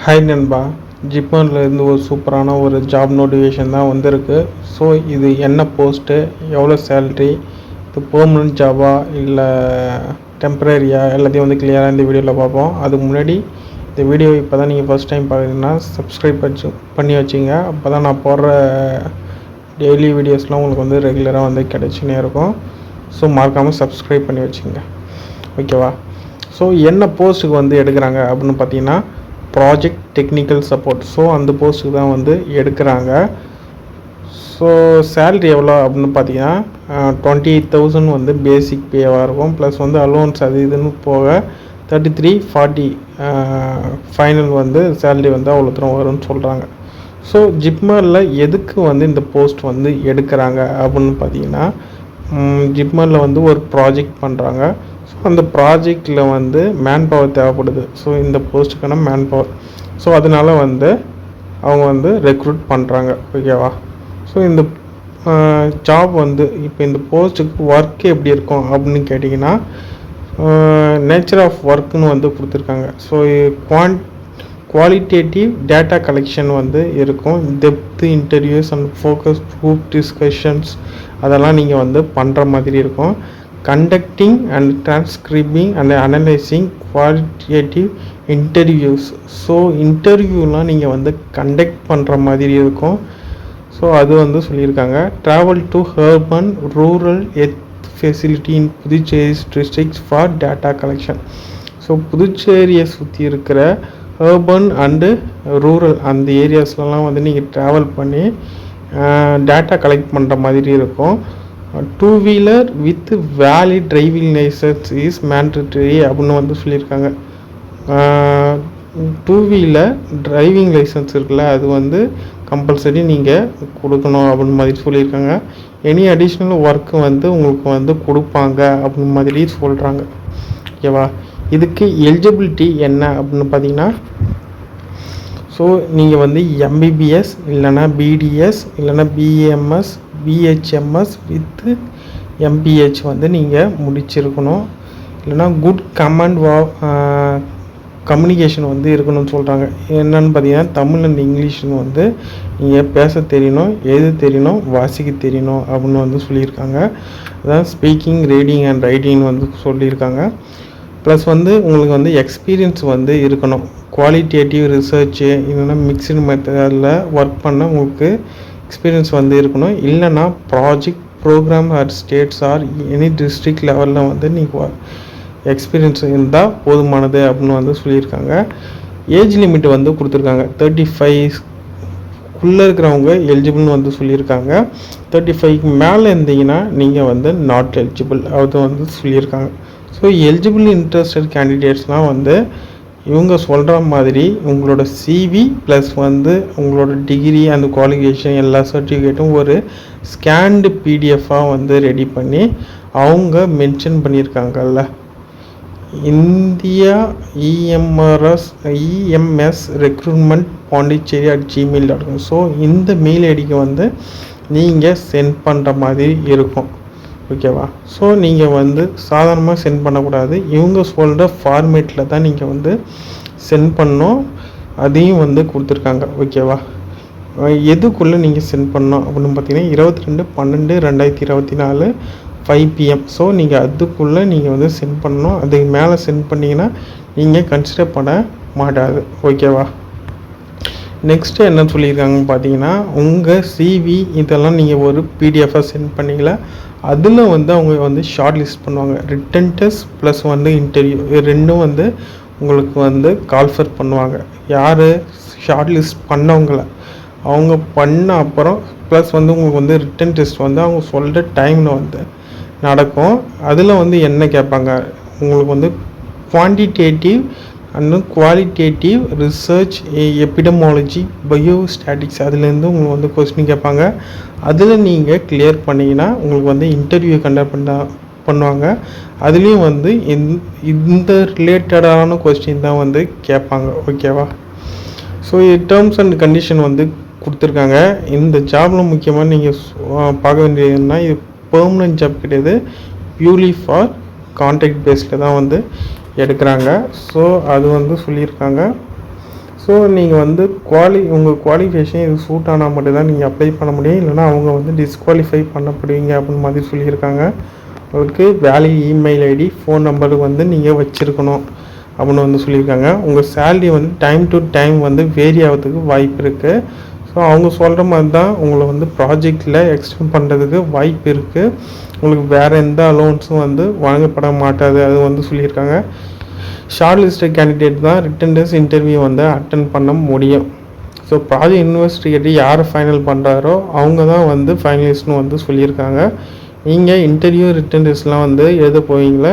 Hi நண்பா, ஜிப்மர்லேருந்து ஒரு சூப்பரான ஒரு ஜாப் நோட்டிஃபிகேஷன் தான் வந்திருக்கு. ஸோ இது என்ன போஸ்ட்டு, எவ்வளோ சேல்ரி, இது பெர்மனன்ட் ஜாபா இல்லை டெம்பரரியா, எல்லாத்தையும் வந்து கிளியராக இந்த வீடியோவில் பார்ப்போம். அதுக்கு முன்னாடி இந்த வீடியோ இப்போ தான் நீங்கள் ஃபஸ்ட் டைம் பார்க்குறீங்கன்னா சப்ஸ்கிரைப் பண்ணி வச்சிங்க. அப்போ தான் நான் போடுற டெய்லி வீடியோஸ்லாம் உங்களுக்கு வந்து ரெகுலராக வந்து கிடச்சினே இருக்கும். ஸோ மறக்காமல் சப்ஸ்கிரைப் பண்ணி வச்சுங்க, ஓகேவா? ஸோ என்ன போஸ்ட்டுக்கு வந்து எடுக்கிறாங்க அப்படின்னு பார்த்தீங்கன்னா ப்ராஜெக்ட் டெக்னிக்கல் சப்போர்ட். ஸோ அந்த போஸ்ட்டுக்கு தான் வந்து எடுக்கிறாங்க. ஸோ சேல்ரி எவ்வளோ அப்படின்னு பார்த்தீங்கன்னா 28,000 வந்து பேசிக் பேவாக இருக்கும். ப்ளஸ் வந்து அலோன்ஸ் அது இதுன்னு போக 33-40 ஃபைனல் வந்து சேல்ரி வந்து அவ்வளோ தூரம் வரும்னு சொல்கிறாங்க. ஸோ ஜிப்மரில் எதுக்கு வந்து இந்த போஸ்ட் வந்து எடுக்கிறாங்க அப்படின்னு பார்த்தீங்கன்னா ஜிப்மரில் வந்து ஒரு ப்ராஜெக்ட் பண்ணுறாங்க. ஸோ அந்த ப்ராஜெக்டில் வந்து மேன் பவர் தேவைப்படுது. ஸோ இந்த போஸ்ட்டுக்கான மேன் பவர். ஸோ அதனால் வந்து அவங்க வந்து ரெக்ரூட் பண்ணுறாங்க, ஓகேவா? ஸோ இந்த ஜாப் வந்து இப்போ இந்த போஸ்ட்டுக்கு ஒர்க்கு எப்படி இருக்கும் அப்படின்னு கேட்டிங்கன்னா நேச்சர் ஆஃப் ஒர்க்குன்னு வந்து கொடுத்துருக்காங்க. ஸோ குவாலிட்டேட்டிவ் டேட்டா கலெக்ஷன் வந்து இருக்கும். Depth interviews and focus group discussions அதெல்லாம் நீங்கள் வந்து பண்ணுற மாதிரி இருக்கும். Conducting and transcribing and analysing qualitative interviews. So இன்டர்வியூலாம் நீங்கள் வந்து கண்டக்ட் பண்ணுற மாதிரி இருக்கும். ஸோ அது வந்து சொல்லியிருக்காங்க. ட்ராவல் டு ஹர்பன் ரூரல் எத் facility in Puducherry districts for data collection. So புதுச்சேரியை சுற்றி இருக்கிற ஹர்பன் அண்டு ரூரல் அந்த ஏரியாஸ்லாம் வந்து நீங்கள் ட்ராவல் பண்ணி டேட்டா கலெக்ட் பண்ணுற மாதிரி இருக்கும். 2-wheeler with valid driving licence is mandatory அப்படின்னு வந்து சொல்லியிருக்காங்க. 2-wheeler டிரைவிங் லைசன்ஸ் இருக்குல்ல, அது வந்து கம்பல்சரி நீங்கள் கொடுக்கணும் அப்படின்னு மாதிரி சொல்லியிருக்காங்க. எனி அடிஷ்னல் ஒர்க்கு வந்து உங்களுக்கு வந்து கொடுப்பாங்க அப்படின்னு மாதிரி சொல்கிறாங்க, ஓகேவா? இதுக்கு எலிஜிபிலிட்டி என்ன அப்படின்னு பார்த்தீங்கன்னா ஸோ நீங்கள் வந்து எம்பிபிஎஸ் இல்லைனா பிடிஎஸ் இல்லைனா பிஏஎம்எஸ் பிஹெச்எம்எஸ் வித்து எம்பிஹெச் வந்து நீங்கள் முடிச்சிருக்கணும். இல்லைனா குட் கம்யூனிகேஷன் வந்து இருக்கணும்னு சொல்கிறாங்க. என்னென்னு பார்த்தீங்கன்னா தமிழ் அண்ட் இங்கிலீஷ்னு வந்து நீங்கள் பேச தெரியணும், எழுத தெரியணும், வாசிக்க தெரியணும் அப்படின்னு வந்து சொல்லியிருக்காங்க. அதான் ஸ்பீக்கிங், ரீடிங் அண்ட் ரைட்டிங் வந்து சொல்லியிருக்காங்க. ப்ளஸ் வந்து உங்களுக்கு வந்து எக்ஸ்பீரியன்ஸ் வந்து இருக்கணும். குவாலிட்டேட்டிவ் ரிசர்ச்சு இல்லைன்னா மிக்சடு மெத்தடில் ஒர்க் பண்ண உங்களுக்கு எக்ஸ்பீரியன்ஸ் வந்து இருக்கணும். இல்லைனா project programme or states or any district லெவலில் வந்து நீங்கள் எக்ஸ்பீரியன்ஸ் இருந்தால் போதுமானது அப்படின்னு வந்து சொல்லியிருக்காங்க. ஏஜ் லிமிட் வந்து கொடுத்துருக்காங்க. 35க்குள்ளே இருக்கிறவங்க எலிஜிபிள்னு வந்து சொல்லியிருக்காங்க. 35க்கு மேலே இருந்தீங்கன்னா நீங்கள் வந்து நாட் எலிஜிபிள் அது வந்து சொல்லியிருக்காங்க. ஸோ எலிஜிபிள் இன்ட்ரெஸ்டட் கேண்டிடேட்ஸ்னால் வந்து இவங்க சொல்கிற மாதிரி உங்களோட சிவி ப்ளஸ் வந்து உங்களோட டிகிரி அந்த குவாலிஃபிகேஷன் எல்லா சர்டிஃபிகேட்டும் ஒரு ஸ்கேன்டு பிடிஎஃபாக வந்து ரெடி பண்ணி அவங்க மென்ஷன் பண்ணியிருக்காங்கல்ல, India EMS recruitment pondicherry@gmail.com. So இந்த மெயில் ஐடிக்கு வந்து நீங்கள் சென்ட் பண்ணுற மாதிரி இருக்கும், ஓகேவா? ஸோ நீங்கள் வந்து சாதாரணமாக சென்ட் பண்ணக்கூடாது. இவங்க சொல்கிற ஃபார்மேட்டில் தான் நீங்கள் வந்து சென்ட் பண்ணணும். அதையும் வந்து கொடுத்துருக்காங்க, ஓகேவா? எதுக்குள்ளே நீங்கள் சென்ட் பண்ணணும் அப்படின்னு பார்த்தீங்கன்னா 22/12/2024 5 PM. ஸோ நீங்கள் அதுக்குள்ளே நீங்கள் வந்து சென்ட் பண்ணணும். அதுக்கு மேலே சென்ட் பண்ணிங்கன்னா நீங்கள் கன்சிடர் பண்ண மாட்டாது, ஓகேவா? நெக்ஸ்ட்டு என்ன சொல்லியிருக்காங்கன்னு பார்த்தீங்கன்னா உங்கள் சிவி இதெல்லாம் நீங்கள் ஒரு பிடிஎஃபாக சென்ட் பண்ணிக்கல, அதில் வந்து அவங்க வந்து ஷார்ட் லிஸ்ட் பண்ணுவாங்க. ரிட்டன் டெஸ்ட் ப்ளஸ் வந்து இன்டர்வியூ ரெண்டும் வந்து உங்களுக்கு வந்து கால்ஃபர் பண்ணுவாங்க. யார் ஷார்ட் லிஸ்ட் பண்ணவங்கள அவங்க பண்ண அப்புறம் ப்ளஸ் வந்து உங்களுக்கு வந்து ரிட்டன் டெஸ்ட் வந்து அவங்க சொல்கிற டைமில் வந்து நடக்கும். அதில் வந்து என்ன கேட்பாங்க, உங்களுக்கு வந்து quantitative and qualitative research, epidemiology, biostatics அதுலேருந்து உங்களுக்கு வந்து கொஸ்டின் கேட்பாங்க. அதில் நீங்கள் கிளியர் பண்ணிங்கன்னா உங்களுக்கு வந்து இன்டர்வியூ கண்டக்ட் பண்ணுவாங்க. அதுலேயும் வந்து இந்த ரிலேட்டடான கொஸ்டின் தான் வந்து கேட்பாங்க, ஓகேவா? ஸோ டேர்ம்ஸ் அண்ட் கண்டிஷன் வந்து கொடுத்துருக்காங்க. இந்த ஜாபில் முக்கியமாக நீங்கள் பார்க்க வேண்டியதுன்னா இது பெர்மனன்ட் ஜாப் கிடையாது, பியூர்லி ஃபார் கான்ட்ராக்ட் பேஸில் தான் வந்து எடுக்கிறாங்க. ஸோ அது வந்து சொல்லியிருக்காங்க. ஸோ நீங்கள் வந்து உங்கள் குவாலிஃபிகேஷன் இது சூட் ஆனால் மட்டும்தான் நீங்கள் அப்ளை பண்ண முடியும், இல்லைனா அவங்க வந்து டிஸ்குவாலிஃபை பண்ணப்படுவீங்க அப்படின்னு மாதிரி சொல்லியிருக்காங்க. உங்களுக்கு வேலிட் இமெயில் ஐடி, ஃபோன் நம்பருக்கு வந்து நீங்கள் வச்சுருக்கணும் அப்படின்னு வந்து சொல்லியிருக்காங்க. உங்கள் சேலரி வந்து டைம் டு டைம் வந்து வேரி ஆகிறதுக்கு வாய்ப்பு இருக்குது. ஸோ அவங்க சொல்கிற மாதிரி தான் உங்களை வந்து ப்ராஜெக்டில் எக்ஸ்டெண்ட் பண்ணுறதுக்கு வாய்ப்பு இருக்குது. உங்களுக்கு வேறு எந்த அலோன்ஸும் வந்து வழங்கப்பட மாட்டாது அது வந்து சொல்லியிருக்காங்க. ஷார்ட் லிஸ்டட் கேண்டிடேட் தான் ரிட்டன் டெஸ்ட் இன்டர்வியூ வந்து அட்டன் பண்ண முடியும். ஸோ ப்ராஜெக்ட் இன்வெஸ்டிகேட்டர் யார் ஃபைனல் பண்ணுறாரோ அவங்க தான் வந்து ஃபைனலிஸ்ட்னு வந்து சொல்லியிருக்காங்க. நீங்கள் இன்டர்வியூ ரிட்டன் டெஸ்ட்லாம் வந்து எழுத போவீங்களே,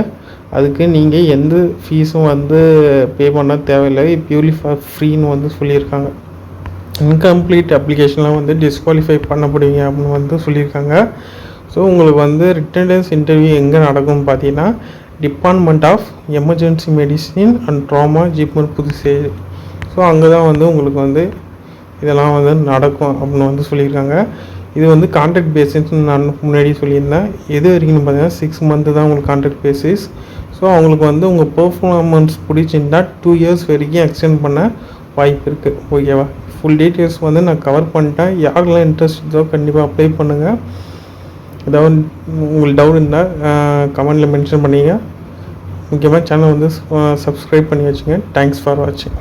அதுக்கு நீங்கள் எந்த ஃபீஸும் வந்து பே பண்ண தேவையில்லை, பியூர்லி ஃபார் ஃப்ரீன்னு வந்து சொல்லியிருக்காங்க. இன்கம்ப்ளீட் அப்ளிகேஷன்லாம் வந்து டிஸ்குவாலிஃபை பண்ணப்படுவீங்க அப்படின்னு வந்து சொல்லியிருக்காங்க. ஸோ உங்களுக்கு வந்து ரிட்டன் டெஸ்ட் இன்டர்வியூ எங்கே நடக்கும்னு பார்த்தீங்கன்னா, department of emergency medicine and trauma, JIPMER, Puducherry. So அங்கே தான் வந்து உங்களுக்கு வந்து இதெல்லாம் வந்து நடக்கும் அப்படின்னு வந்து சொல்லியிருக்காங்க. இது வந்து கான்ட்ராக்ட் பேசிஸ்ன்னு நான் முன்னாடி சொல்லியிருந்தேன். எது வரைக்கும்னு பார்த்தீங்கன்னா 6 மந்த்து தான் உங்களுக்கு கான்ட்ராக்ட் பேசிஸ். ஸோ அவங்களுக்கு வந்து உங்கள் பெர்ஃபார்மன்ஸ் பிடிச்சிருந்தா 2 இயர்ஸ் வரைக்கும் எக்ஸ்டெண்ட் பண்ண வாய்ப்பு இருக்குது. ஓகேவா? ஃபுல் டீட்டெயில்ஸ் வந்து நான் கவர் பண்ணிட்டேன். யாரெல்லாம் இன்ட்ரெஸ்ட் இருக்கோ கண்டிப்பாக அப்ளை பண்ணுங்கள். ஏதாவது உங்களுக்கு டவுட் இருந்தால் கமெண்டில் மென்ஷன் பண்ணிங்க. முக்கியமாக சேனல் வந்து சப்ஸ்கிரைப் பண்ணி வச்சுங்க. தேங்க்ஸ் ஃபார் வாட்சிங்.